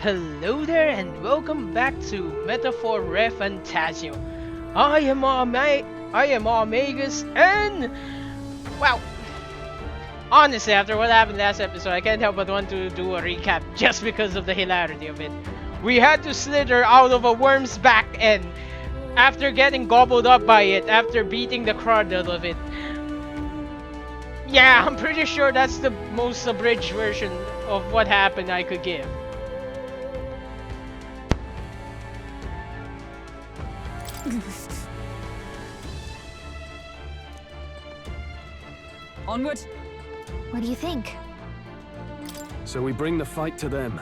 Hello there and welcome back to Metaphor ReFantazio. I am Magus and well, honestly, after what happened last episode, I can't help but want to do a recap just because of the hilarity of it. We had to slither out of a worm's back end after getting gobbled up by it after beating the crud out of it. Yeah, I'm pretty sure that's the most abridged version of what happened I could give. Onward. What do you think? So we bring the fight to them.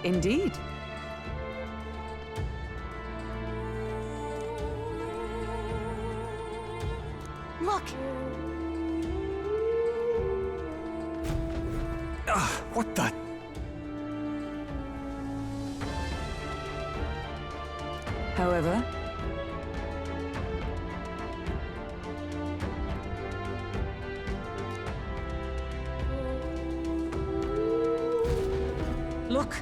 Indeed. Look! What the? However, look.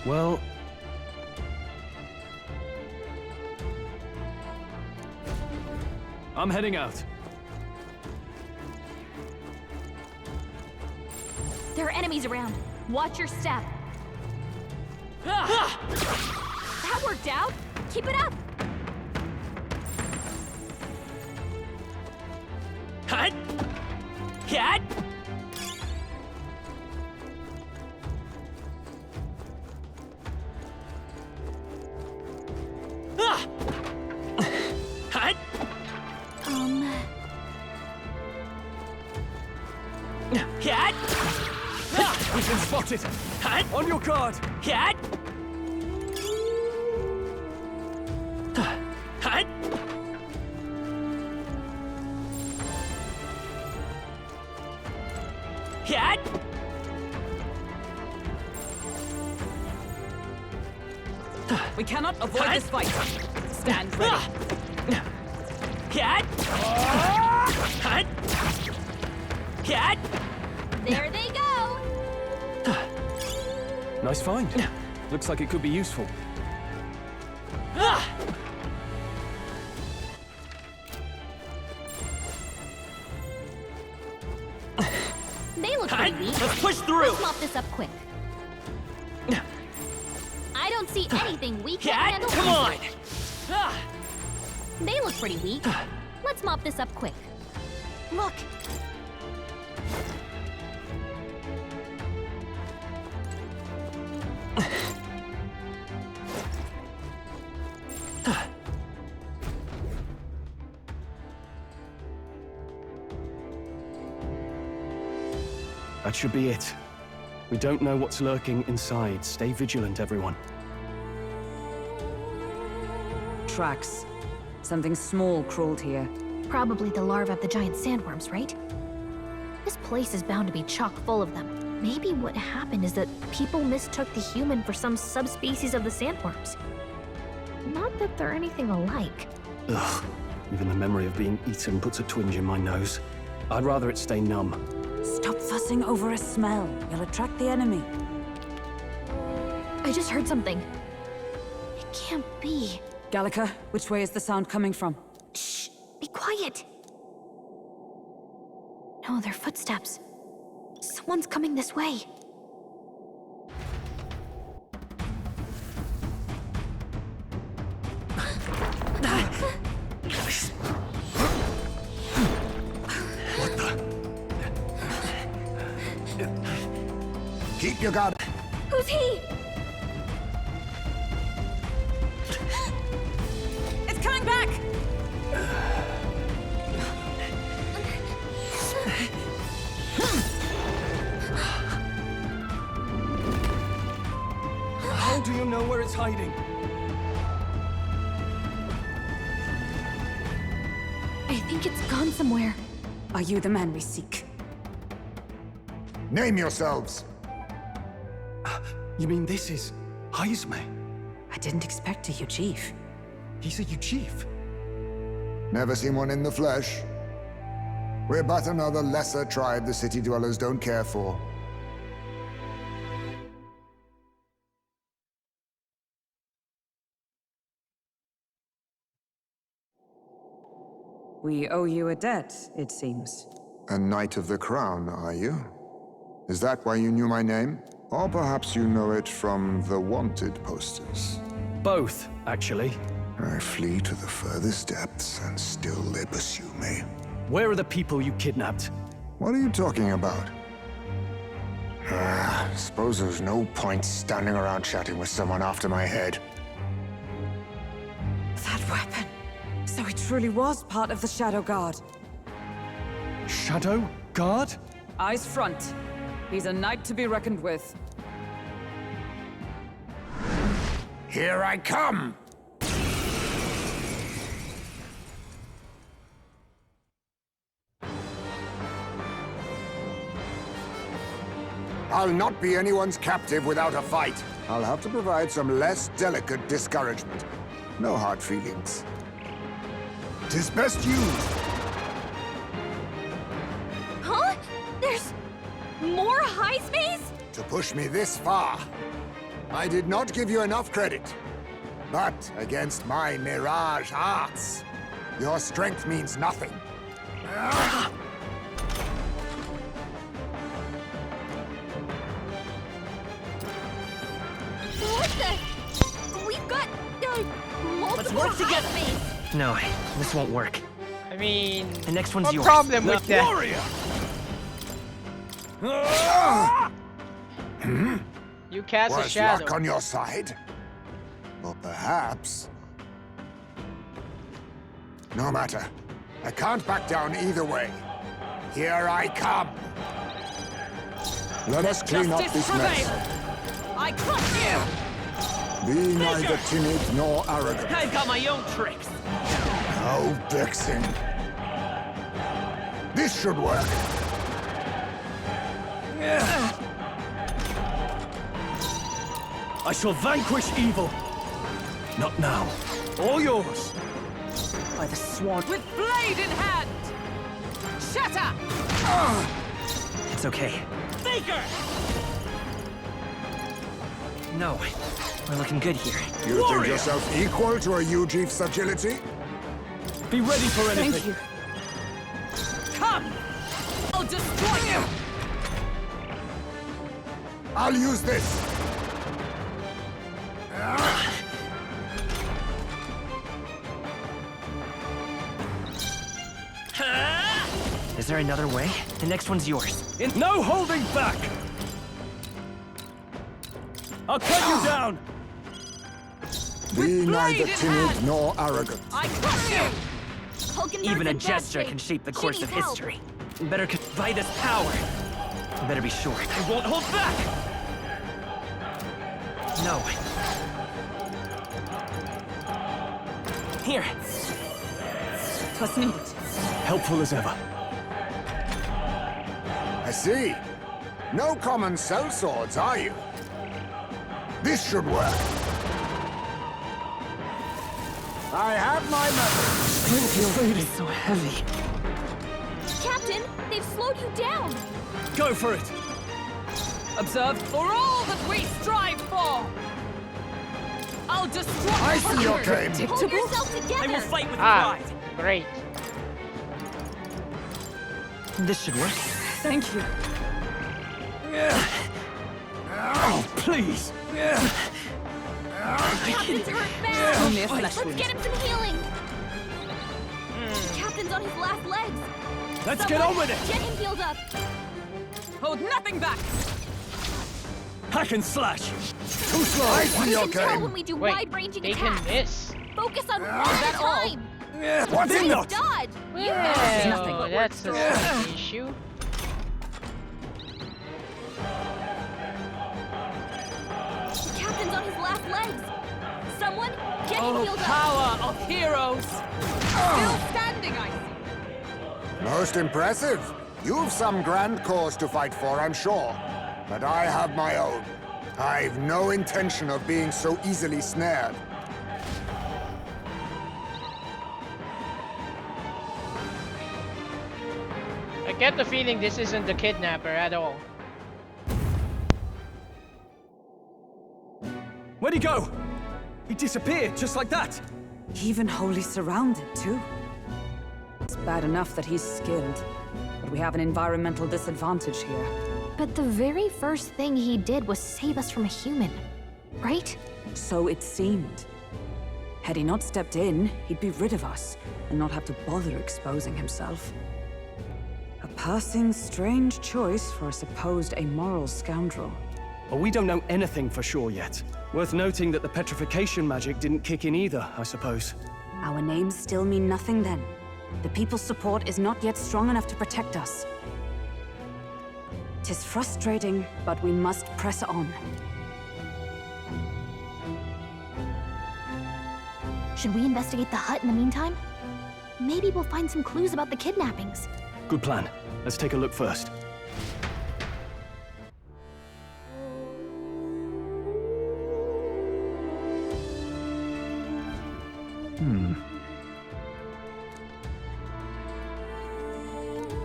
Well... I'm heading out. There are enemies around. Watch your step. That worked out. Keep it up. Hut! Cat! Hut! Cat! We've been spotted! Hut! On your guard! Cat! Hut! Cat! We cannot avoid this fight. Stand ready. Cat! Hut! Cat! There they go. Nice find. Looks like it could be useful. They look pretty weak. Let's push through! Let's mop this up quick. I don't see anything we can't Cat, handle. come on! They look pretty weak. Let's mop this up quick. Look. That should be it. We don't know what's lurking inside. Stay vigilant, everyone. Tracks. Something small crawled here. Probably the larvae of the giant sandworms, right? This place is bound to be chock full of them. Maybe what happened is that people mistook the human for some subspecies of the sandworms. Not that they're anything alike. Ugh. Even the memory of being eaten puts a twinge in my nose. I'd rather it stay numb. Stop fussing over a smell. You'll attract the enemy. I just heard something. It can't be. Gallica, which way is the sound coming from? Shh! Be quiet! No, they're footsteps. Someone's coming this way. What the? Keep your guard. Who's he? How do you know where it's hiding? I think it's gone somewhere. Are you the man we seek? Name yourselves. You mean this is Heismay? I didn't expect you, Chief. He's a chief. Never seen one in the flesh. We're but another lesser tribe the city dwellers don't care for. We owe you a debt, it seems. A Knight of the Crown, are you? Is that why you knew my name? Or perhaps you know it from the wanted posters? Both, actually. I flee to the furthest depths, and still they pursue me. Where are the people you kidnapped? What are you talking about? Suppose there's no point standing around chatting with someone after my head. That weapon. So he truly was part of the Shadow Guard. Shadow Guard? Eyes front. He's a knight to be reckoned with. Here I come! I'll not be anyone's captive without a fight. I'll have to provide some less delicate discouragement. No hard feelings. 'Tis best used. Huh? There's more Heismays? To push me this far. I did not give you enough credit. But against my mirage arts, your strength means nothing. What the? We've got multiple work together. Heismays. No, this won't work. I mean, The next one's what yours. problem with that? Warrior! You cast a Was shadow. luck on your side? Or perhaps... No matter. I can't back down either way. Here I come. Let us clean up Justice this mess. prevail! I crush you! Be neither timid nor arrogant. I've got my own tricks. No vexing. This should work. I shall vanquish evil. Not now. All yours. By the swan with blade in hand! Shatter! It's okay. Faker! No, we're looking good here. You think yourself equal to a Ujief's agility? Be ready for anything. Thank you. Come! I'll destroy you! I'll use this. Is there another way? The next one's yours. No holding back! I'll cut you down! Be neither blade in timid hand. nor arrogant. I crush you! Hulkenberg's Even a in bad gesture shape. can shape the She course of needs help. history. Better by this power. You better be sure. I won't hold back! No. Here. Twas needed. Helpful as ever. I see. No common sellswords, are you? This should work. I have my method. It's so heavy. Captain, they've slowed you down. Go for it! Observe for all that we strive for! I'll destroy I see your game. Hold yourself together. I will fight with Ah, pride. great. This should work. Thank you. Oh, please! Captain's hurt bad. Only a flesh Let's wound. get him some healing. Captain's on his last legs. Let's get on with it! Get him healed up. Hold nothing back! Hack and slash! Too slow. I We see your can tell when game. we do Wait, wide-ranging they can attacks. miss. Focus on one at a time. What's in Nice that? dodge. Yeah, nothing but that's work an issue. Captain's on his last legs. Someone, get him Oh, healed up. power of heroes! Still standing, I see. Most impressive. You've some grand cause to fight for, I'm sure. But I have my own. I've no intention of being so easily snared. I get the feeling this isn't the kidnapper at all. Where'd he go? He disappeared just like that. Even wholly surrounded, too. It's bad enough that he's skilled, but we have an environmental disadvantage here. But the very first thing he did was save us from a human, right? So it seemed. Had he not stepped in, he'd be rid of us, and not have to bother exposing himself. A passing, strange choice for a supposed amoral scoundrel. Well, we don't know anything for sure yet. Worth noting that the petrification magic didn't kick in either, I suppose. Our names still mean nothing then. The people's support is not yet strong enough to protect us. 'Tis frustrating, but we must press on. Should we investigate the hut in the meantime? Maybe we'll find some clues about the kidnappings. Good plan. Let's take a look first.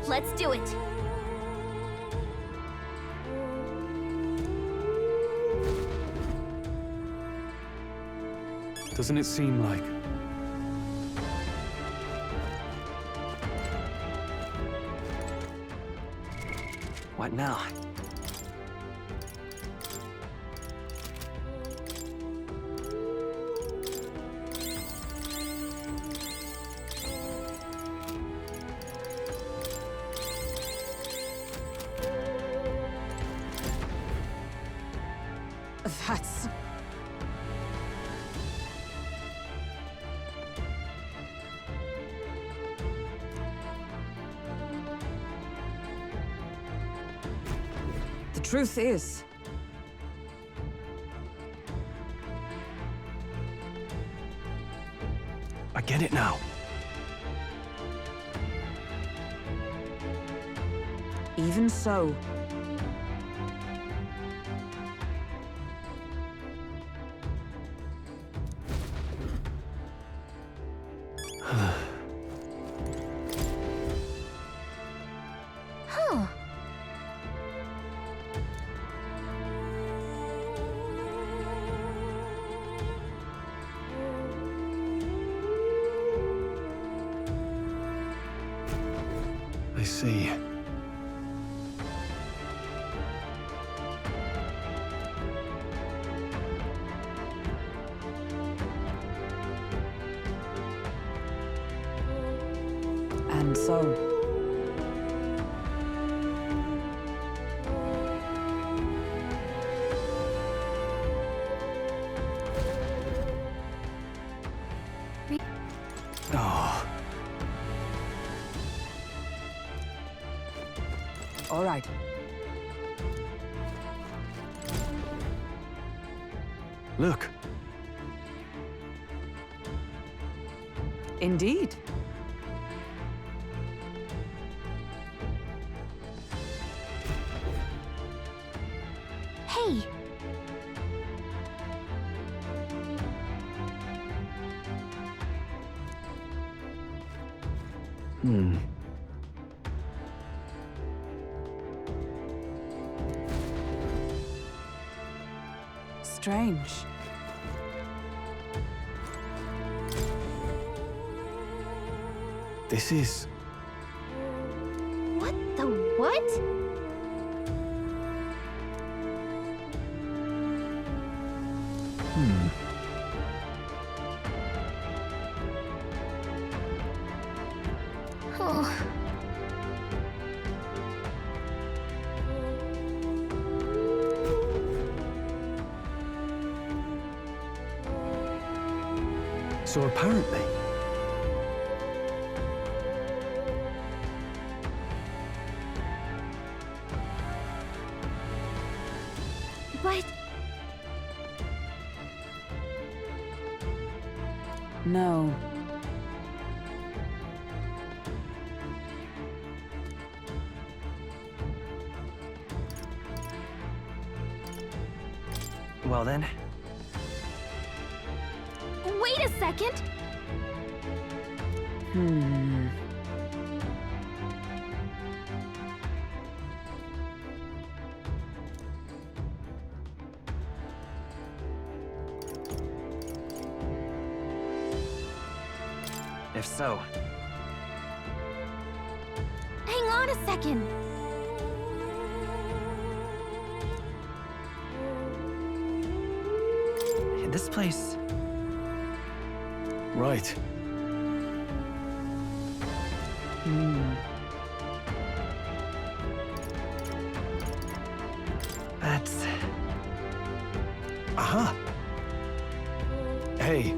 Let's do it. Doesn't it seem like... What now? That's... The truth is, I get it now. even so, Huh. I see. and so... Oh, All right. look. Indeed. Hey, Strange. This is... what the what? Oh. So apparently... But No. Well then. Wait a second! If so, Hang on a second! in this place, Right. that's... Aha! Hey.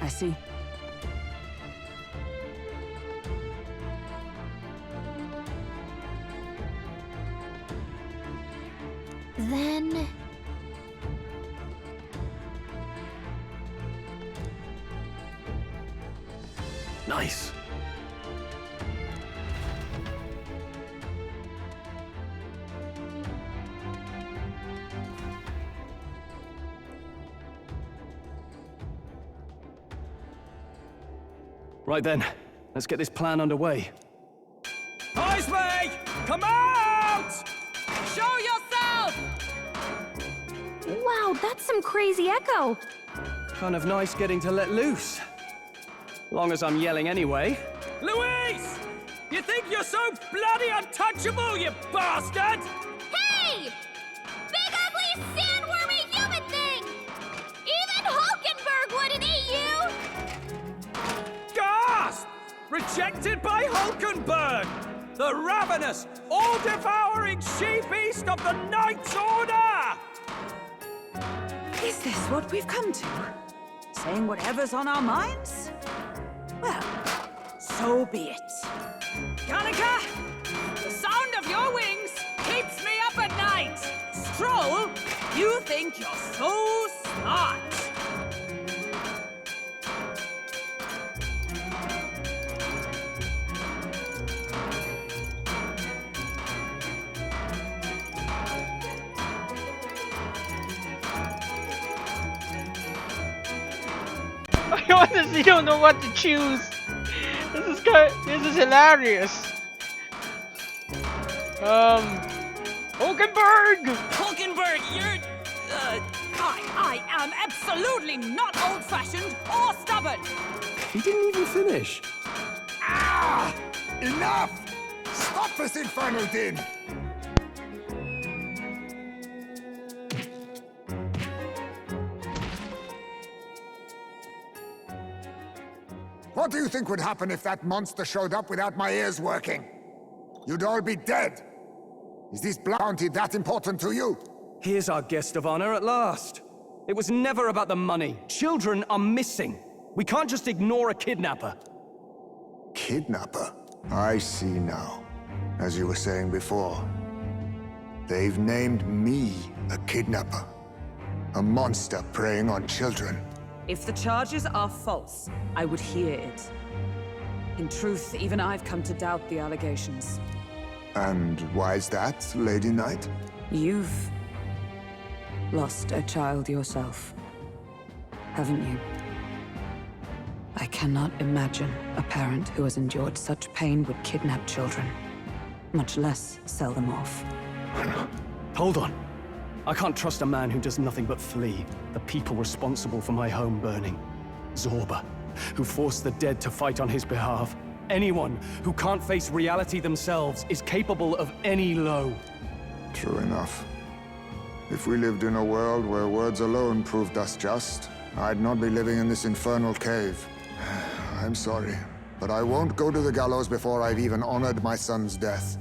I see. Then... Nice. Right then, let's get this plan underway. Heismay! Come out! Show yourself! Wow, that's some crazy echo! Kind of nice getting to let loose. Long as I'm yelling anyway. Louise! You think you're so bloody untouchable, you bastard? Hey! Big ugly sandwormy human thing! Even Hulkenberg wouldn't eat you! Gasp! Rejected by Hulkenberg! The ravenous, all-devouring she-beast of the Knight's Order! Is this what we've come to? Saying whatever's on our minds? Well, so be it. Kanika! The sound of your wings keeps me up at night! Stroll, you think you're so smart! I honestly don't know what to choose. This is hilarious. Hulkenberg! Hulkenberg, you're... I am absolutely not old-fashioned or stubborn! He didn't even finish. Ah! Enough! Stop this infernal din! What do you think would happen if that monster showed up without my ears working? You'd all be dead. Is this bounty that important to you? Here's our guest of honor at last. It was never about the money. Children are missing. We can't just ignore a kidnapper. Kidnapper? I see now. As you were saying before, they've named me a kidnapper. A monster preying on children. If the charges are false, I would hear it. In truth, even I've come to doubt the allegations. And why is that, Lady Knight? You've lost a child yourself, haven't you? I cannot imagine a parent who has endured such pain would kidnap children, much less sell them off. Hold on. I can't trust a man who does nothing but flee the people responsible for my home burning. Zorba, who forced the dead to fight on his behalf. Anyone who can't face reality themselves is capable of any low. True enough. If we lived in a world where words alone proved us just, I'd not be living in this infernal cave. I'm sorry, but I won't go to the gallows before I've even honored my son's death.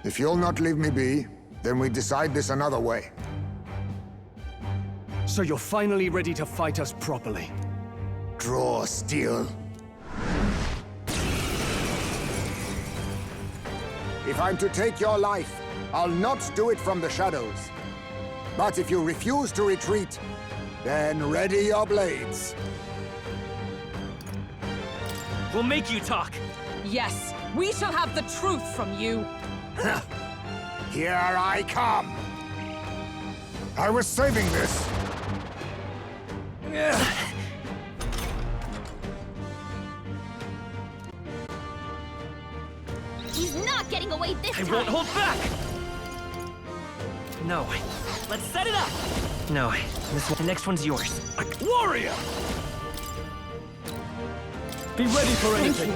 If you'll not leave me be, then we decide this another way. So you're finally ready to fight us properly. Draw steel. If I'm to take your life, I'll not do it from the shadows. But if you refuse to retreat, then ready your blades. We'll make you talk. Yes, we shall have the truth from you. Here I come. I was saving this. He's not getting away this time! I won't hold back! No. Let's set it up! No. The next one's yours. A warrior! Be ready for anything.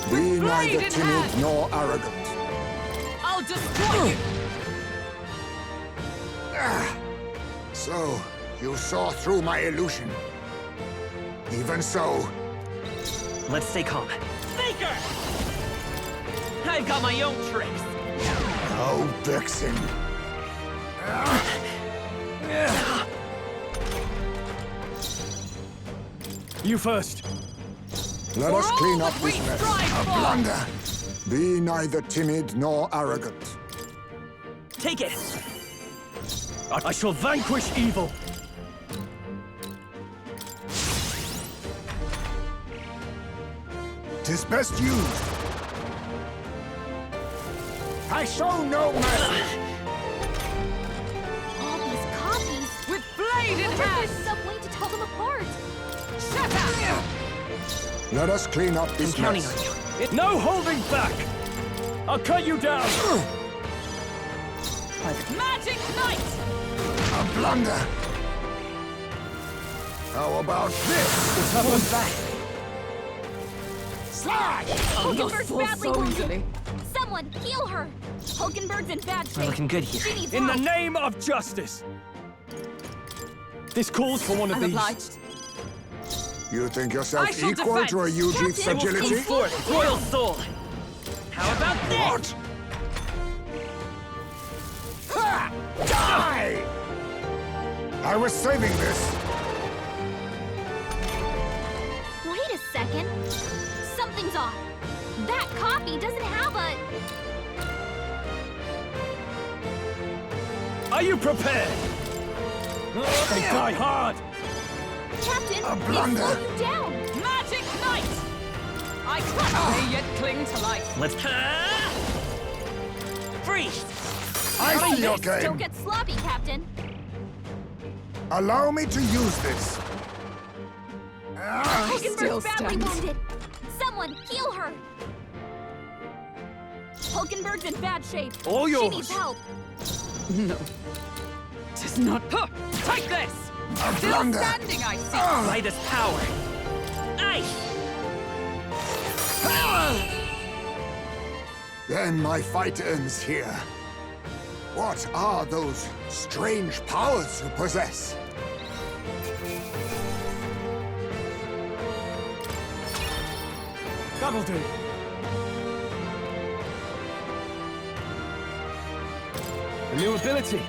Be neither blade in timid hand. nor arrogant. I'll destroy you! So, you saw through my illusion. Even so, Let's stay calm. Faker! I've got my own tricks. no vexing. You first. Let us all clean up that we this mess. strive A for. blunder. Be neither timid nor arrogant. Take it! I shall vanquish evil. Tis best used. I show no mercy. All these copies! With blade in I wonder if hand! there's some way to tell them apart! Shut up! Let us clean up I'm this counting mess. on you. No holding back! I'll cut you down! Magic Knight! A blunder. How about this? Slide! Hulkenberg's fall badly so wounded! easily. Someone, heal her! Hulkenberg's in bad We're shape! looking good here. She needs In the help! name of justice! This calls for one of I'm these. obliged. You think I yourself shall equal defend. to a Uji's Captain, Come fragility? forth, royal soul! How about this? What? Ha! Die! I was saving this. Wait a second! Something's off! That copy doesn't have a... Are you prepared? They die hard! Captain, A it blunder. slowed you down! Magic Knight! I trust may yet cling to life. Let's... Freeze! I see your Don't game. get sloppy, Captain! Allow me to use this. Still Hulkenberg's badly stands. wounded! Someone, heal her! Hulkenberg's in bad shape! All She yours. needs help! No. Tis not... Huh. Take this! A Still blunder. standing, I see! By this power. Ice! Then my fight ends here. What are those strange powers you possess? That'll do. A new ability.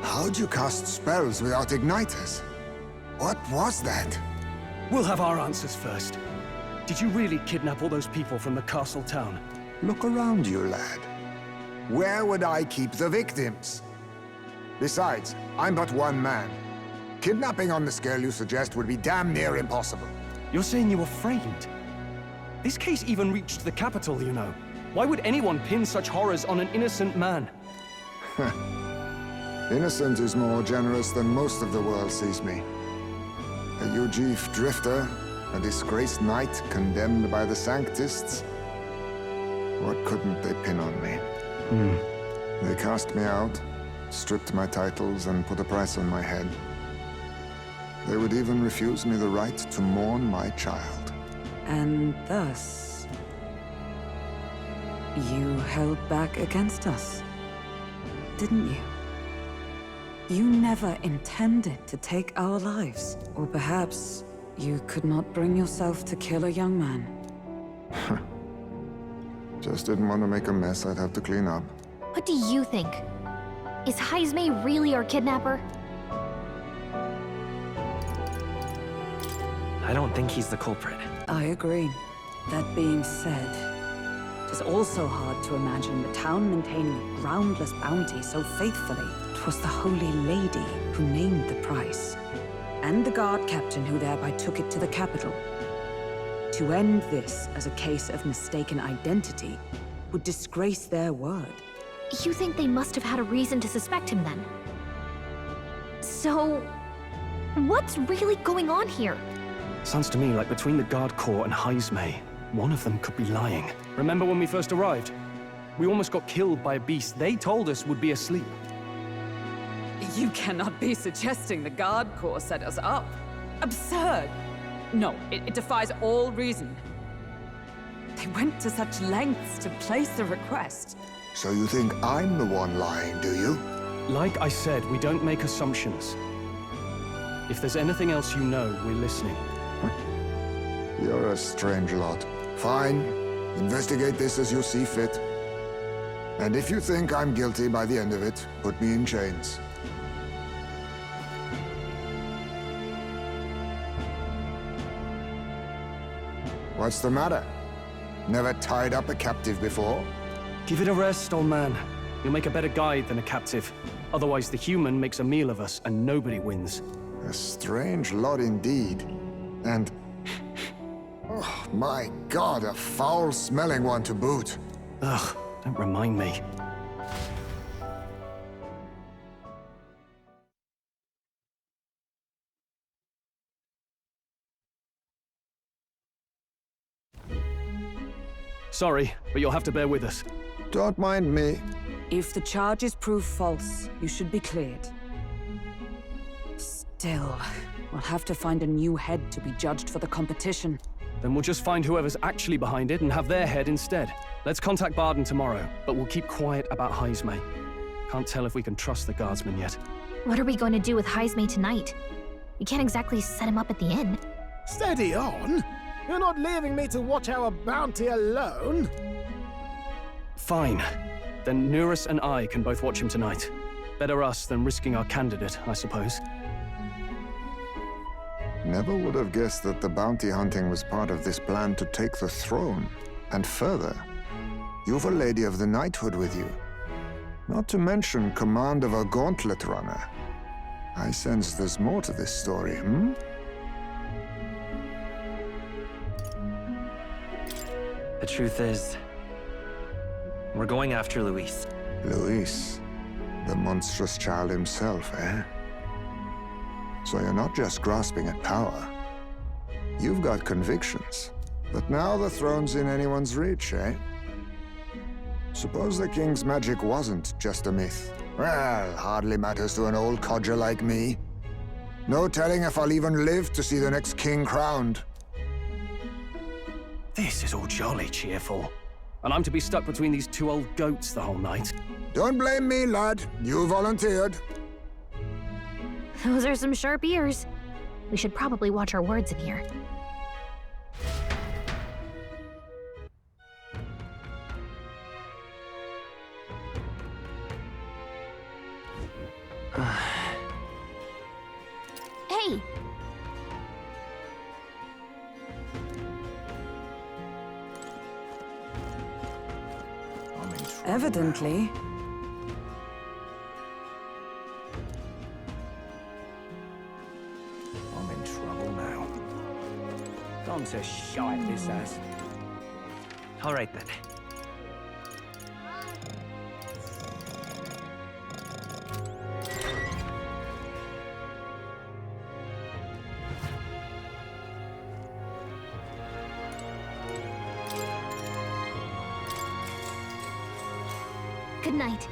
How'd you cast spells without igniters? What was that? We'll have our answers first. Did you really kidnap all those people from the castle town? Look around you, lad. Where would I keep the victims? Besides, I'm but one man. Kidnapping on the scale you suggest would be damn near impossible. You're saying you were framed? This case even reached the capital, you know. Why would anyone pin such horrors on an innocent man? Innocent is more generous than most of the world sees me. A Ujif drifter, a disgraced knight condemned by the Sanctists. What couldn't they pin on me? They cast me out, stripped my titles, and put a price on my head. They would even refuse me the right to mourn my child. And thus, you held back against us, didn't you? You never intended to take our lives. Or perhaps you could not bring yourself to kill a young man. Just didn't want to make a mess I'd have to clean up. What do you think? Is Heismay really our kidnapper? I don't think he's the culprit. I agree. That being said, it is also hard to imagine the town maintaining a groundless bounty so faithfully. 'Twas the Holy Lady who named the price, and the guard captain who thereby took it to the capital. To end this as a case of mistaken identity would disgrace their word. You think they must have had a reason to suspect him then? So, what's really going on here? Sounds to me like between the Guard Corps and Heismay, one of them could be lying. Remember when we first arrived? We almost got killed by a beast they told us would be asleep. You cannot be suggesting the Guard Corps set us up. Absurd! No, it defies all reason. They went to such lengths to place the request. So you think I'm the one lying, do you? Like I said, we don't make assumptions. If there's anything else you know, we're listening. You're a strange lot. Fine. Investigate this as you see fit. And if you think I'm guilty by the end of it, put me in chains. What's the matter? Never tied up a captive before? Give it a rest, old man. You'll make a better guide than a captive. Otherwise, the human makes a meal of us, and nobody wins. A strange lot indeed. And... oh, my God, a foul-smelling one to boot. Ugh, don't remind me. Sorry, but you'll have to bear with us. Don't mind me. If the charges prove false, you should be cleared. Still, we'll have to find a new head to be judged for the competition. Then we'll just find whoever's actually behind it and have their head instead. Let's contact Barden tomorrow, but we'll keep quiet about Heismay. Can't tell if we can trust the guardsman yet. What are we going to do with Heismay tonight? We can't exactly set him up at the inn. Steady on! You're not leaving me to watch our bounty alone! Fine. Then Nurus and I can both watch him tonight. Better us than risking our candidate, I suppose. Never would have guessed that the bounty hunting was part of this plan to take the throne. And further, you've a Lady of the Knighthood with you. Not to mention command of a gauntlet runner. I sense there's more to this story, hmm? The truth is, we're going after Luis. Luis, the monstrous child himself, eh? So you're not just grasping at power. You've got convictions. But now the throne's in anyone's reach, eh? Suppose the king's magic wasn't just a myth. Well, hardly matters to an old codger like me. No telling if I'll even live to see the next king crowned. This is all jolly cheerful. And I'm to be stuck between these two old goats the whole night. Don't blame me, lad. You volunteered. Those are some sharp ears. We should probably watch our words in here. Hey! Evidently. I'm in trouble now. Gone to shite, this ass. All right then. Good night.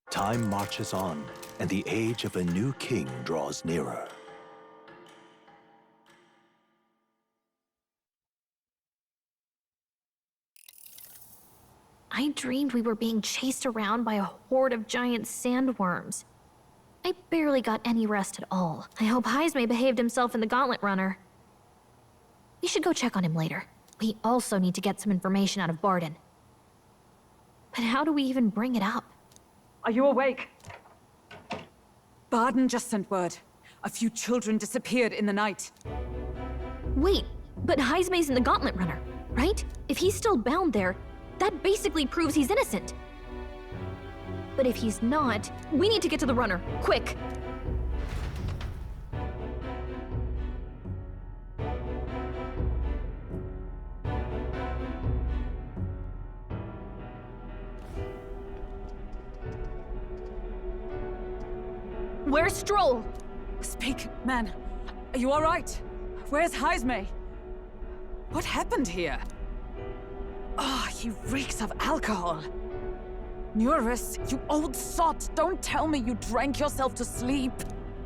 Time marches on, and the age of a new king draws nearer. I dreamed we were being chased around by a horde of giant sandworms. I barely got any rest at all. I hope Heismay behaved himself in the Gauntlet Runner. We should go check on him later. We also need to get some information out of Barden. But how do we even bring it up? Are you awake? Barden just sent word. A few children disappeared in the night. Wait, but Heismay's in the Gauntlet Runner, right? If he's still bound there, that basically proves he's innocent. But if he's not, we need to get to the runner, quick! Where's Stroll? Speak, man. Are you all right? Where's Heismay? What happened here? Oh, he reeks of alcohol. Nuris, you old sot, don't tell me you drank yourself to sleep.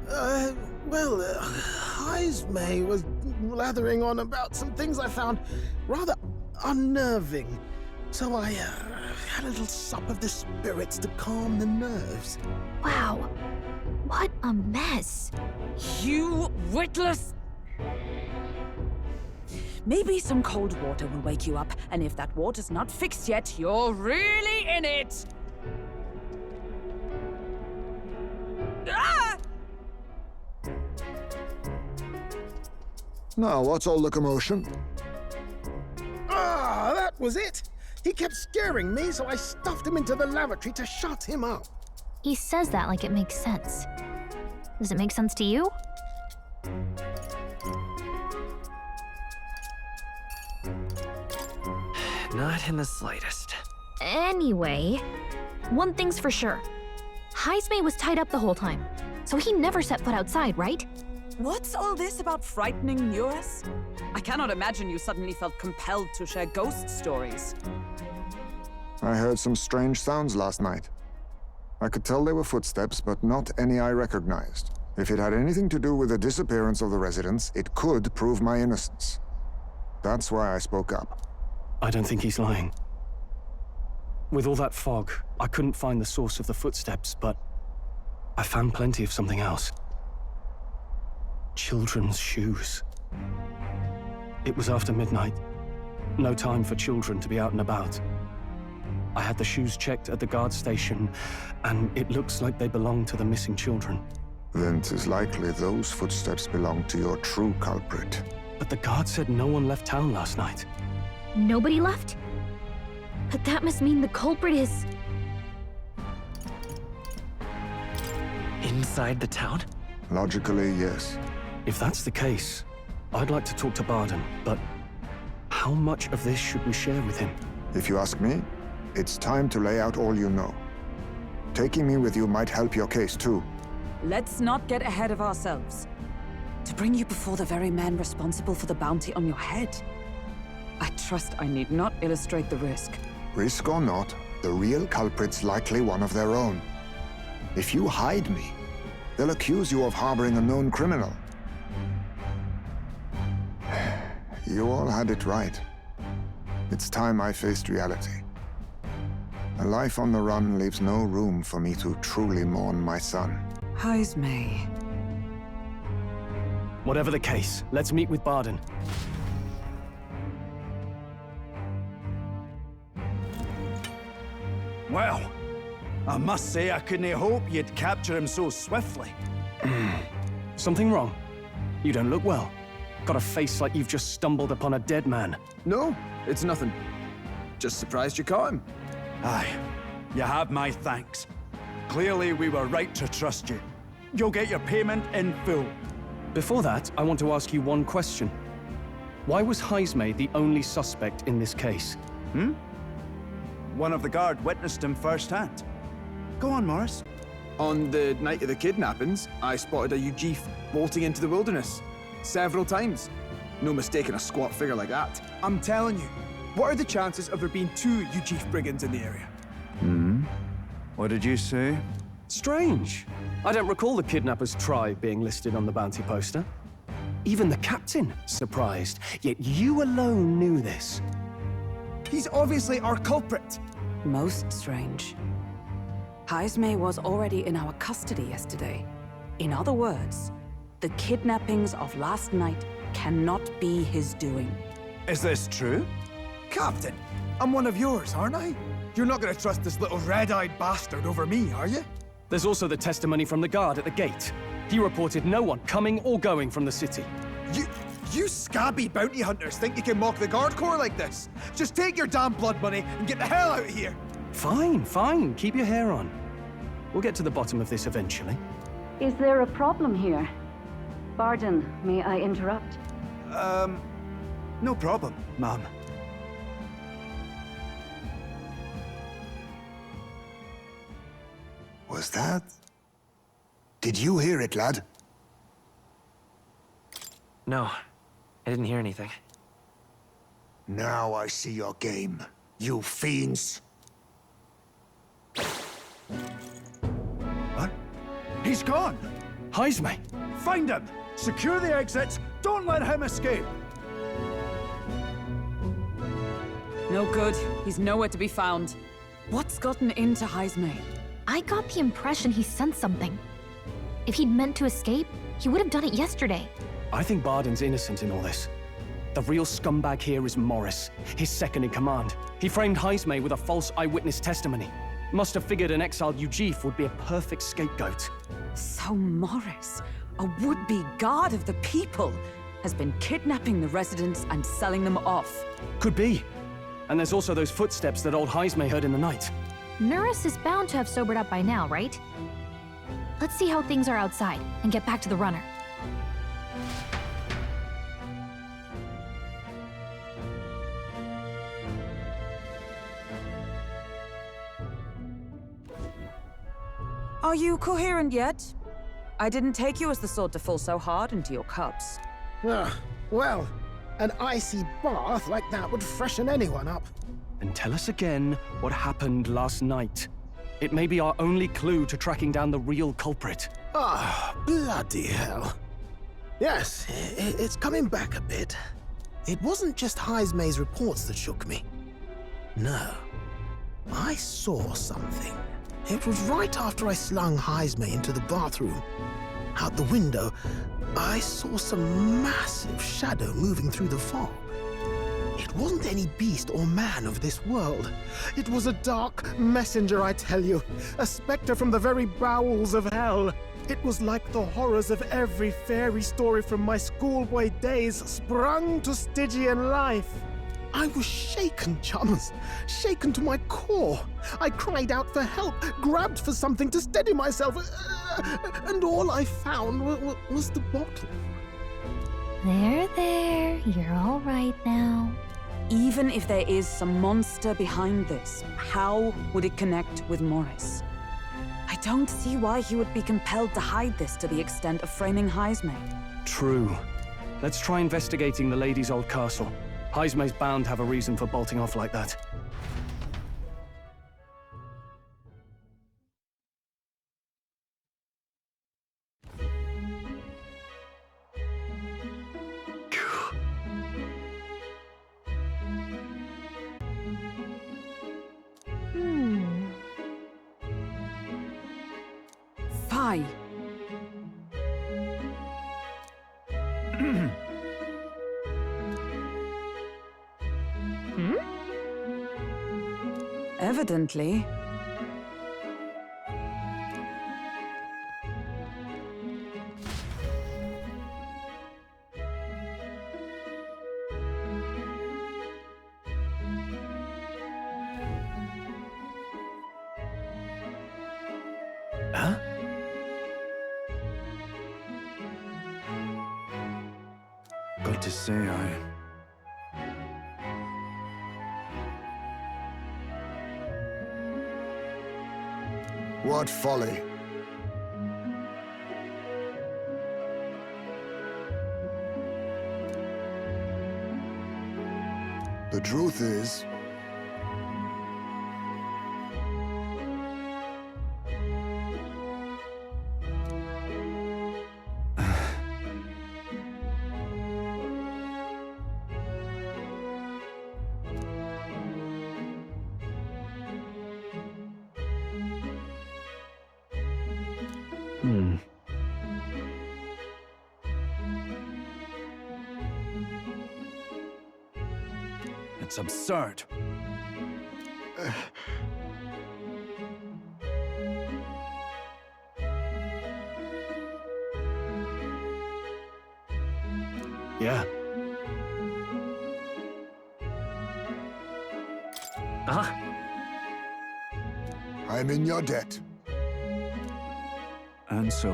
Heismay was blathering on about some things I found rather unnerving. So I had a little sup of the spirits to calm the nerves. Wow, what a mess. You witless... Maybe some cold water will wake you up, and if that water's not fixed yet, you're really in it! Ah! Now, what's all the commotion? Ah, that was it! He kept scaring me, so I stuffed him into the lavatory to shut him up. He says that like it makes sense. Does it make sense to you? Not in the slightest. Anyway, one thing's for sure. Heismay was tied up the whole time, so he never set foot outside, right? What's all this about frightening Nuris? I cannot imagine you suddenly felt compelled to share ghost stories. I heard some strange sounds last night. I could tell they were footsteps, but not any I recognized. If it had anything to do with the disappearance of the residents, it could prove my innocence. That's why I spoke up. I don't think he's lying. With all that fog, I couldn't find the source of the footsteps, but I found plenty of something else. Children's shoes. It was after midnight. No time for children to be out and about. I had the shoes checked at the guard station, and it looks like they belong to the missing children. Then 'tis likely those footsteps belong to your true culprit. But the guard said no one left town last night. Nobody left? But that must mean the culprit is... Inside the town? Logically, yes. If that's the case, I'd like to talk to Barden, but how much of this should we share with him? If you ask me, it's time to lay out all you know. Taking me with you might help your case, too. Let's not get ahead of ourselves. To bring you before the very man responsible for the bounty on your head. I trust I need not illustrate the risk. Risk or not, the real culprit's likely one of their own. If you hide me, they'll accuse you of harboring a known criminal. You all had it right. It's time I faced reality. A life on the run leaves no room for me to truly mourn my son. Heismay. Whatever the case, let's meet with Barden. Well, I must say I couldn't hope you'd capture him so swiftly. Something wrong? You don't look well. Got a face like you've just stumbled upon a dead man. No, it's nothing. Just surprised you caught him. Aye, you have my thanks. Clearly we were right to trust you. You'll get your payment in full. Before that, I want to ask you one question. Why was Heismay the only suspect in this case? One of the guard witnessed him firsthand. Go on, Morris. On the night of the kidnappings, I spotted a Ujif bolting into the wilderness. Several times. No mistaking a squat figure like that. I'm telling you, what are the chances of there being 2 Ujif brigands in the area? What did you say? Strange. I don't recall the kidnappers' tribe being listed on the bounty poster. Even the captain surprised, yet you alone knew this. He's obviously our culprit. Most strange. Heismay was already in our custody yesterday. In other words, the kidnappings of last night cannot be his doing. Is this true? Captain, I'm one of yours, aren't I? You're not gonna trust this little red-eyed bastard over me, are you? There's also the testimony from the guard at the gate. He reported no one coming or going from the city. You scabby bounty hunters think you can mock the guard corps like this? Just take your damn blood money and get the hell out of here! Fine, fine. Keep your hair on. We'll get to the bottom of this eventually. Is there a problem here? Pardon, may I interrupt? No problem, ma'am. Was that? Did you hear it, lad? No, I didn't hear anything. Now I see your game, you fiends. What? He's gone! Heismay! Find him! Secure the exits! Don't let him escape! No good. He's nowhere to be found. What's gotten into Heismay? I got the impression he sensed something. If he'd meant to escape, he would have done it yesterday. I think Barden's innocent in all this. The real scumbag here is Morris, his second in command. He framed Heismay with a false eyewitness testimony. Must have figured an exiled Ujif would be a perfect scapegoat. So Morris, a would-be guard of the people, has been kidnapping the residents and selling them off. Could be. And there's also those footsteps that old Heismay heard in the night. Nuris is bound to have sobered up by now, right? Let's see how things are outside and get back to the runner. Are you coherent yet? I didn't take you as the sort to fall so hard into your cups. Well, an icy bath like that would freshen anyone up. And tell us again what happened last night. It may be our only clue to tracking down the real culprit. Ah, bloody hell. Yes, it's coming back a bit. It wasn't just Heismay's reports that shook me. No, I saw something. It was right after I slung Heismay into the bathroom. Out the window, I saw some massive shadow moving through the fog. It wasn't any beast or man of this world. It was a dark messenger, I tell you. A specter from the very bowels of hell. It was like the horrors of every fairy story from my schoolboy days sprung to Stygian life. I was shaken, chums. Shaken to my core. I cried out for help, grabbed for something to steady myself, and all I found was the bottle. There. You're all right now. Even if there is some monster behind this, how would it connect with Morris? I don't see why he would be compelled to hide this to the extent of framing Heismay. True. Let's try investigating the lady's old castle. Heismay's bound to have a reason for bolting off like that. Fie. Evidently. Huh? Got to say, What folly. The truth is, It's absurd. Yeah. Uh-huh. I'm in your debt. And so?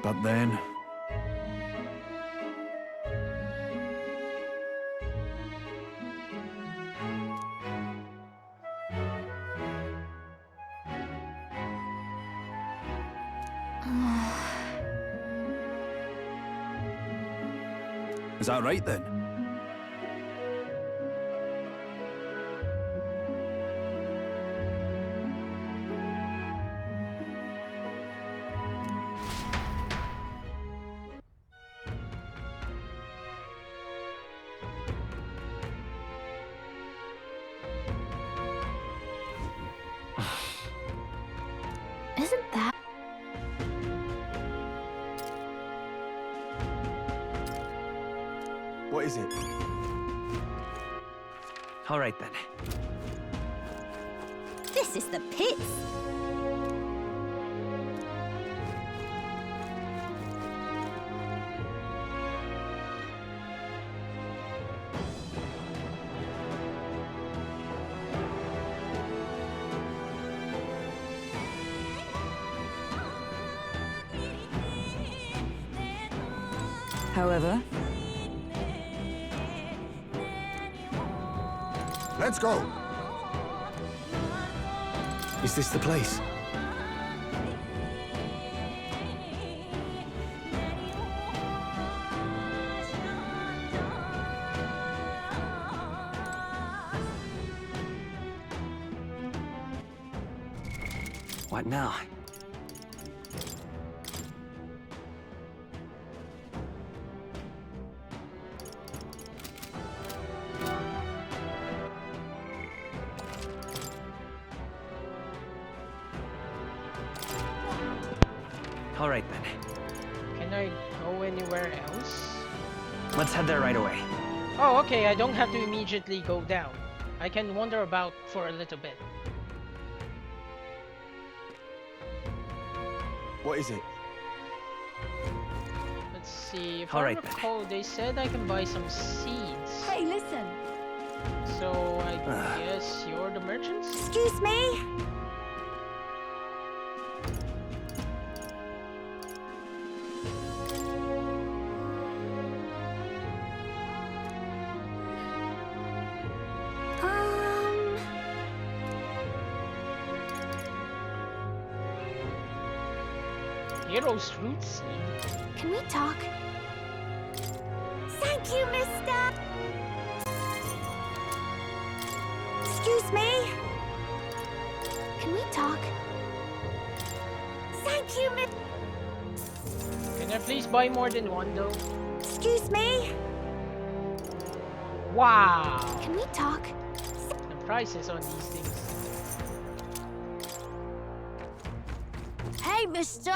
But then... Is that right then? Isn't that... What is it? All right then. This is the pits. However, Let's go. Is this the place? What now? All right then. Can I go anywhere else? Let's head there right away. Oh, okay, I don't have to immediately go down. I can wander about for a little bit. What is it? Let's see, if All I right, then. recall, they said I can buy some seeds. Hey, listen. So I guess you're the merchants? Excuse me? Hero's fruit seed? Can we talk? Thank you, mister. Excuse me? Can we talk? Thank you, miss. Can I please buy more than one though? Excuse me? Wow! Can we talk? The prices on these things. Hey, mister.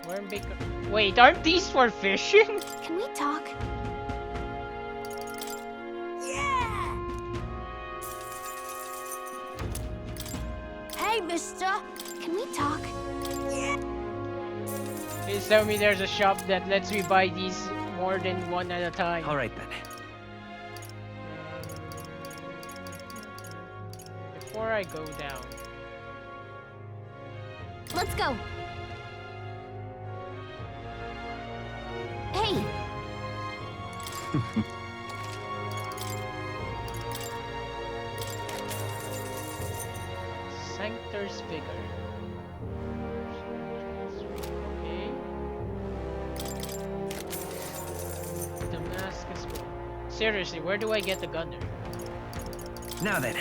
We're big. Wait, aren't these for fishing? Can we talk? Yeah! Hey, mister. Can we talk? Please tell me there's a shop that lets me buy these more than one at a time. All right then. Before I go down. Let's go. Hey, Sanctor's Vigor. Okay. Damascus. Seriously, where do I get the gunner? Now then.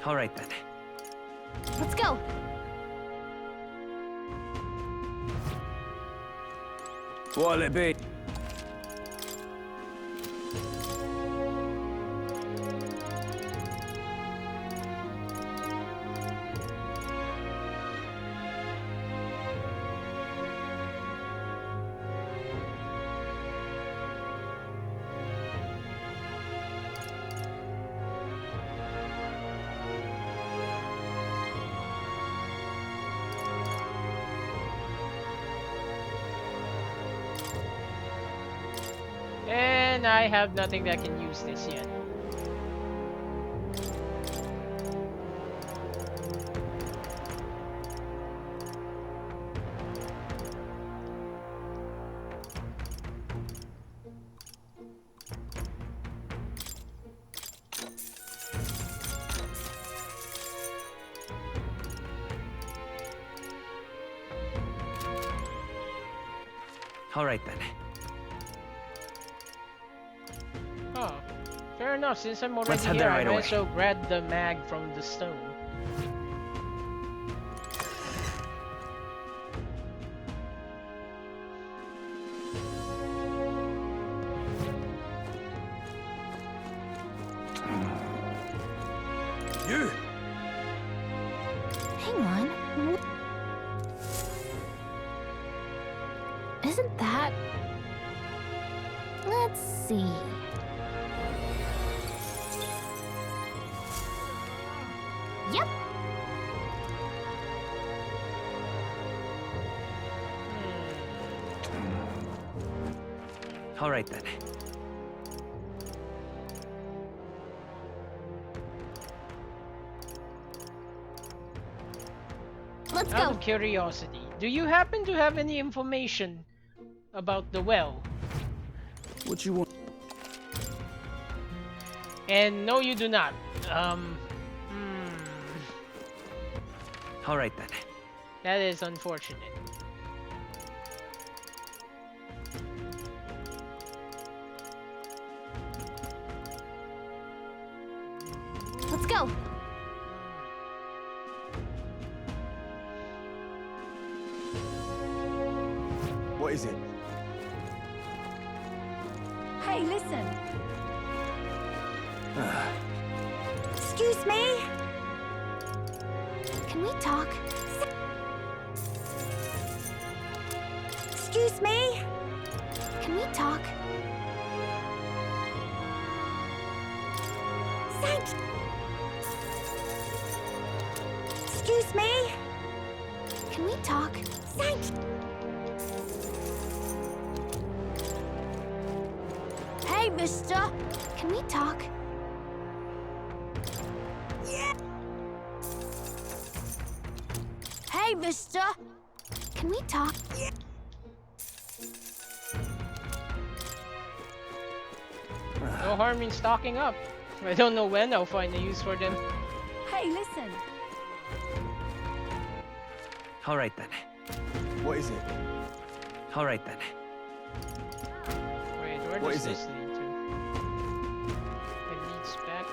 All right then. Let's go. What'll it be? And I have nothing that can use this yet. All right then. Oh, fair enough. Since I'm already Let's head here, there I right might away. as well grab the mag from the stone. You! Hang on. Isn't that... Let's see. Yep. All right then. Let's Out go. of curiosity, do you happen to have any information about the well? What you want? And no, you do not. All right then. That is unfortunate. Let's go. What is it? Hey, listen. Excuse me? Can we talk? Excuse me? Can we talk? Thank you. Excuse me? Can we talk? Thank you. Hey, mister. Can we talk? Hey, mister. Can we talk? No harm in stocking up. I don't know when I'll find a use for them. Hey, listen. All right then. What is it? All right then. Wait, where What does is it? this lead to? It leads back to...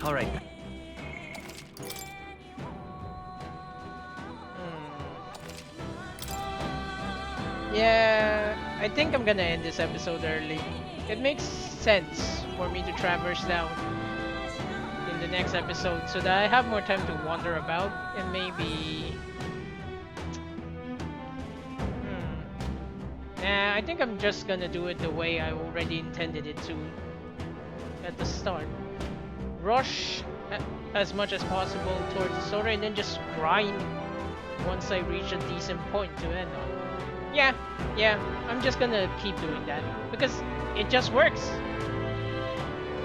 All right then. Yeah, I think I'm gonna end this episode early. It makes sense for me to traverse down in the next episode so that I have more time to wander about and maybe... Nah, I think I'm just gonna do it the way I already intended it to at the start. Rush as much as possible towards the story and then just grind once I reach a decent point to end on. Yeah, I'm just gonna keep doing that because it just works.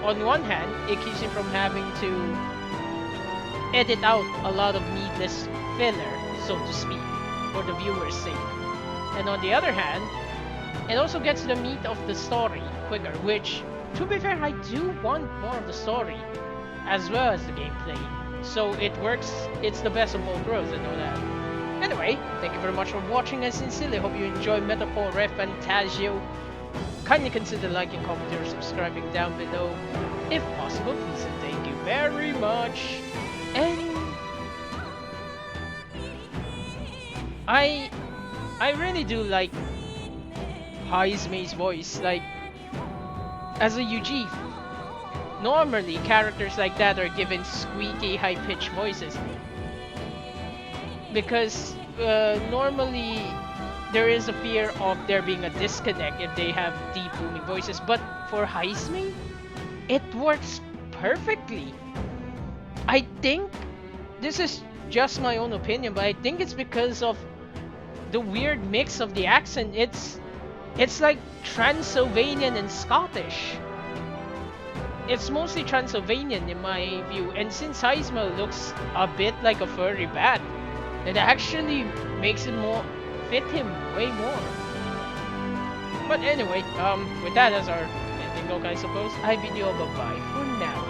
On one hand, it keeps me from having to edit out a lot of needless filler, so to speak, for the viewer's sake. And on the other hand, it also gets the meat of the story quicker, which to be fair, I do want more of the story as well as the gameplay. So it works, it's the best of both worlds, I know that. Anyway, thank you very much for watching. I sincerely hope you enjoy Metaphor ReFantazio. Kindly consider liking, commenting, or subscribing down below. If possible, please and thank you very much. And I really do like Heismay's voice, like as a UG. Normally, characters like that are given squeaky, high-pitched voices. Because normally there is a fear of there being a disconnect if they have deep, booming voices. But for Heismay, it works perfectly. I think, this is just my own opinion, but I think it's because of the weird mix of the accent. It's like Transylvanian and Scottish. It's mostly Transylvanian in my view, and since Heismay looks a bit like a furry bat, it actually makes it more fit him way more. But anyway, with that as our ending look, I suppose, I bid you all bye-bye for now.